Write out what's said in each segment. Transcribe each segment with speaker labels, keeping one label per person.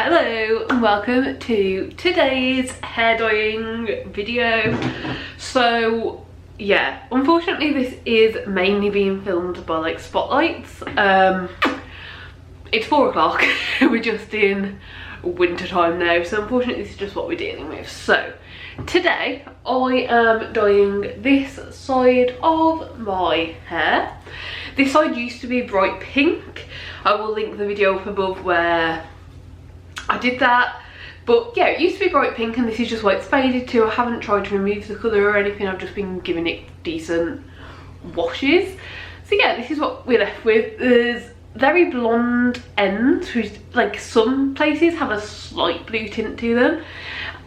Speaker 1: Hello and welcome to today's hair dyeing video. So yeah, unfortunately this is mainly being filmed by like spotlights. It's 4 o'clock. We're just in winter time now, so unfortunately this is just what we're dealing with. So today I am dyeing this side of my hair. This side used to be bright pink. I will link the video up above where I did that, but yeah, it used to be bright pink and this is just what it's faded to. I haven't tried to remove the colour or anything, I've just been giving it decent washes. So yeah, this is what we're left with. There's very blonde ends, which like some places have a slight blue tint to them,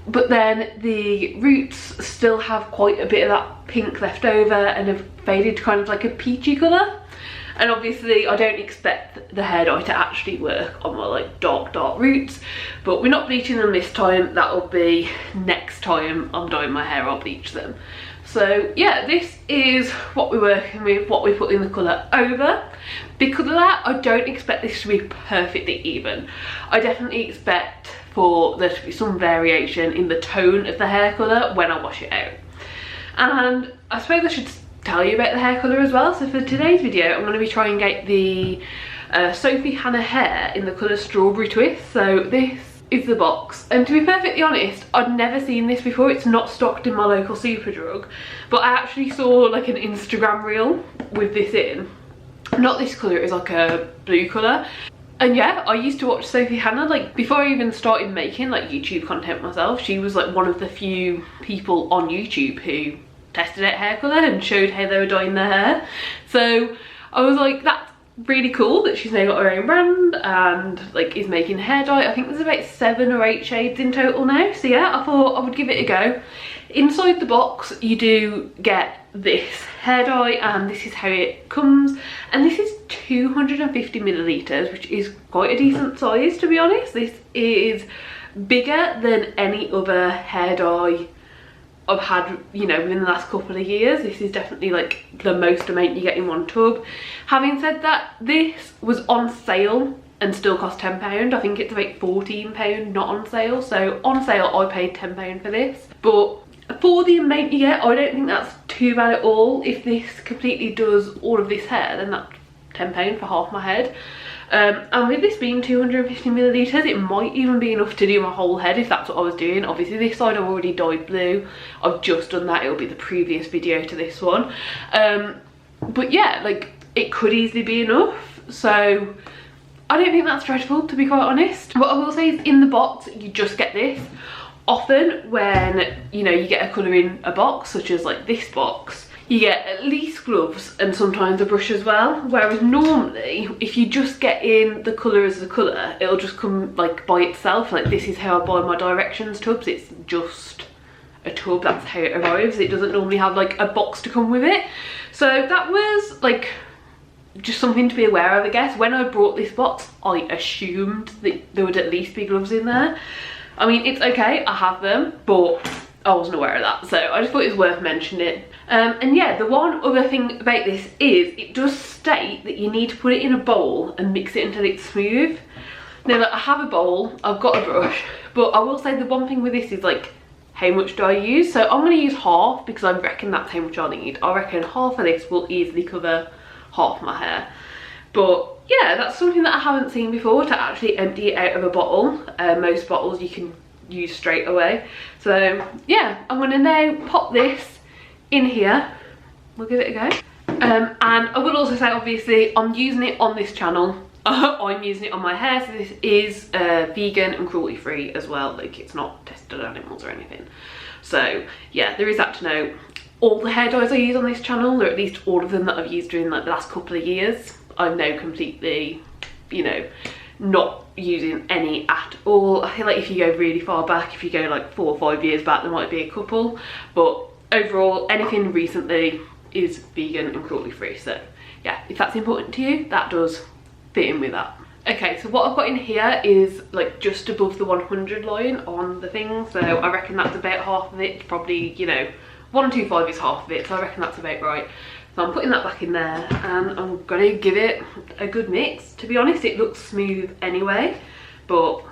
Speaker 1: but then the roots still have quite a bit of that pink left over and have faded to kind of like a peachy colour. And obviously I don't expect the hair dye to actually work on my like dark roots, but we're not bleaching them this time. That'll be next time I'm dyeing my hair, I'll bleach them. So yeah, this is what we're working with, what we're putting the colour over. Because of that, I don't expect this to be perfectly even. I definitely expect for there to be some variation in the tone of the hair colour when I wash it out. And I suppose I should tell you about the hair colour as well. So for today's video I'm going to be trying to get the Sophie Hannah Hair in the colour Strawberry Twist. So this is the box, and to be perfectly honest, I'd never seen this before. It's not stocked in my local Superdrug, but I actually saw like an Instagram reel with this in. Not this colour, it was like a blue colour. And yeah, I used to watch Sophie Hannah, like before I even started making like YouTube content myself. She was like one of the few people on YouTube who tested out hair colour and showed how they were dyeing their hair. So I was like, that's really cool that she's now got her own brand and like is making hair dye. I think there's about 7 or 8 shades in total now. So yeah, I thought I would give it a go. Inside the box you do get this hair dye, and this is how it comes, and this is 250 millilitres, which is quite a decent size, to be honest. This is bigger than any other hair dye I've had, you know, within the last couple of years. This is definitely like the most amount you get in one tub. Having said that, this was on sale and still cost £10. I think it's about £14 not on sale. So on sale I paid £10 for this, but for the amount you get, I don't think that's too bad at all. If this completely does all of this hair, then that's £10 for half my head. And with this being 250 millilitres, it might even be enough to do my whole head if that's what I was doing. Obviously this side I've already dyed blue, I've just done that, it'll be the previous video to this one. But yeah, like it could easily be enough, so I don't think that's dreadful, to be quite honest. What I will say is in the box you just get this. Often when, you know, you get a colour in a box, such as like this box, you get at least gloves and sometimes a brush as well, whereas normally if you just get in the colour as the colour, it'll just come like by itself. Like this is how I buy my directions tubs, it's just a tub, that's how it arrives. It doesn't normally have like a box to come with it. So that was like just something to be aware of, I guess. When I brought this box I assumed that there would at least be gloves in there. I mean, it's okay, I have them, but I wasn't aware of that, so I just thought it was worth mentioning. And yeah, the one other thing about this is it does state that you need to put it in a bowl and mix it until it's smooth. Now, like, I have a bowl, I've got a brush, but I will say the one thing with this is like, how much do I use? So I'm going to use half because I reckon that's how much I need. I reckon half of this will easily cover half my hair. But yeah, that's something that I haven't seen before, to actually empty it out of a bottle. Most bottles you can use straight away. So yeah, I'm going to now pop this in here. We'll give it a go. And I will also say, obviously, I'm using it on this channel. I'm using it on my hair, so this is vegan and cruelty free as well. Like, it's not tested on animals or anything. So yeah, there is that to know. All the hair dyes I use on this channel, or at least all of them that I've used during like the last couple of years, I'm now completely, you know, not using any at all. I feel like if you go really far back, if you go like 4 or 5 years back, there might be a couple, but overall anything recently is vegan and cruelty free. So yeah, if that's important to you, that does fit in with that. Okay, so what I've got in here is like just above the 100 line on the thing, so I reckon that's about half of it. Probably, you know, 125 is half of it, so I reckon that's about right. So I'm putting that back in there and I'm going to give it a good mix. To be honest, it looks smooth anyway, but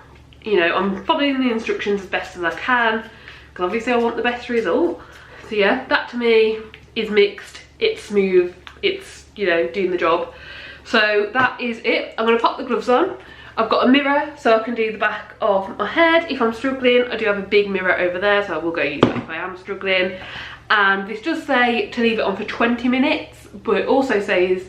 Speaker 1: you know, I'm following the instructions as best as I can, because obviously I want the best result. So yeah, that to me is mixed, it's smooth, it's, you know, doing the job. So that is it. I'm going to pop the gloves on. I've got a mirror so I can do the back of my head if I'm struggling. I do have a big mirror over there, so I will go use it if I am struggling. And this does say to leave it on for 20 minutes, but it also says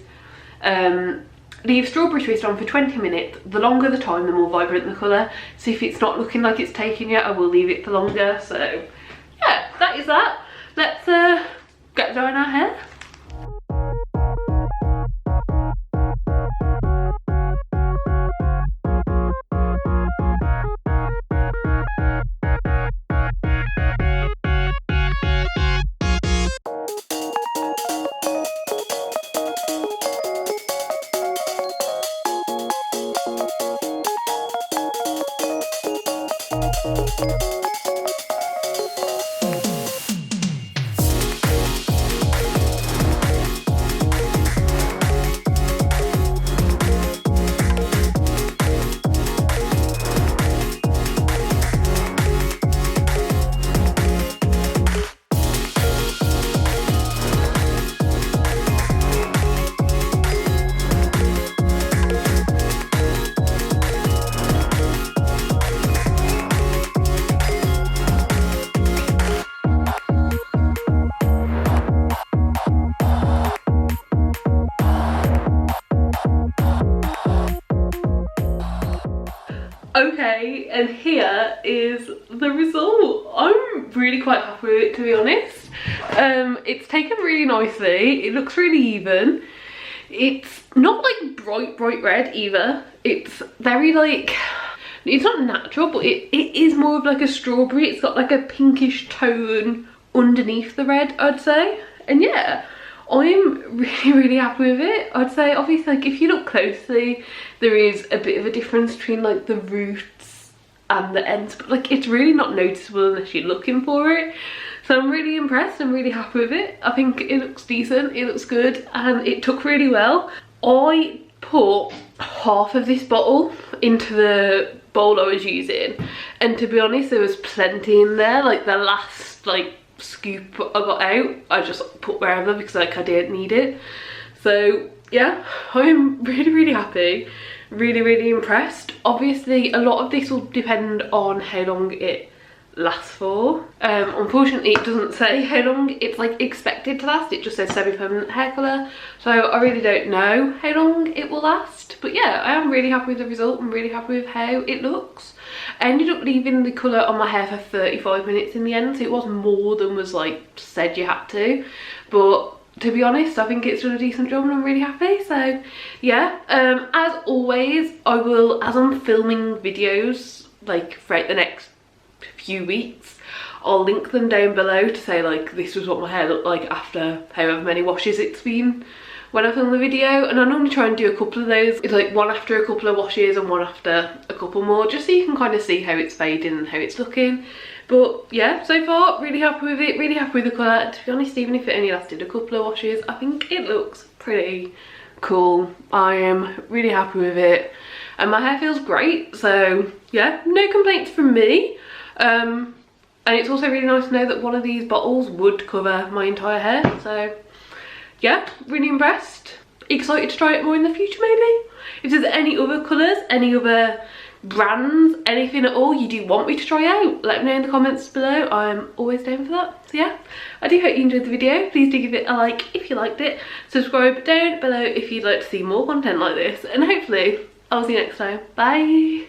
Speaker 1: leave strawberry twist on for 20 minutes. The longer the time, the more vibrant the colour. So if it's not looking like it's taken yet, I will leave it for longer. So yeah, that is that. Let's get dyeing our hair. Okay, and here is the result. I'm really quite happy with it, to be honest. It's taken really nicely. It looks really even. It's not like bright red either. It's very like, it's not natural, but it is more of like a strawberry. It's got like a pinkish tone underneath the red, I'd say. And yeah, I'm really happy with it. I'd say obviously, like, if you look closely, there is a bit of a difference between like the roots and the ends, but like it's really not noticeable unless you're looking for it. So I'm really impressed. I'm really happy with it. I think it looks decent, it looks good, and it took really well. I put half of this bottle into the bowl I was using, and to be honest, there was plenty in there. Like the last like scoop I got out, I just put wherever because like I didn't need it. So yeah, I'm really happy, really impressed. Obviously a lot of this will depend on how long it lasts for. Unfortunately it doesn't say how long it's like expected to last, it just says semi-permanent hair colour, so I really don't know how long it will last. But yeah, I am really happy with the result. I'm really happy with how it looks. I ended up leaving the colour on my hair for 35 minutes in the end, so it was more than was like said you had to, but to be honest, I think it's done a decent job and I'm really happy. So yeah, as always, I will, as I'm filming videos like throughout the next few weeks, I'll link them down below to say like this was what my hair looked like after however many washes it's been when I film the video. And I normally try and do a couple of those. It's like one after a couple of washes and one after a couple more, just so you can kind of see how it's fading and how it's looking. But yeah, so far really happy with it, really happy with the colour. And to be honest, even if it only lasted a couple of washes, I think it looks pretty cool. I am really happy with it and my hair feels great. So yeah, no complaints from me. And it's also really nice to know that one of these bottles would cover my entire hair. So yeah, really impressed. Excited to try it more in the future maybe. If there's any other colours, any other brands, anything at all you do want me to try out, let me know in the comments below. I'm always down for that. So yeah, I do hope you enjoyed the video. Please do give it a like if you liked it. Subscribe down below if you'd like to see more content like this. And hopefully I'll see you next time. Bye.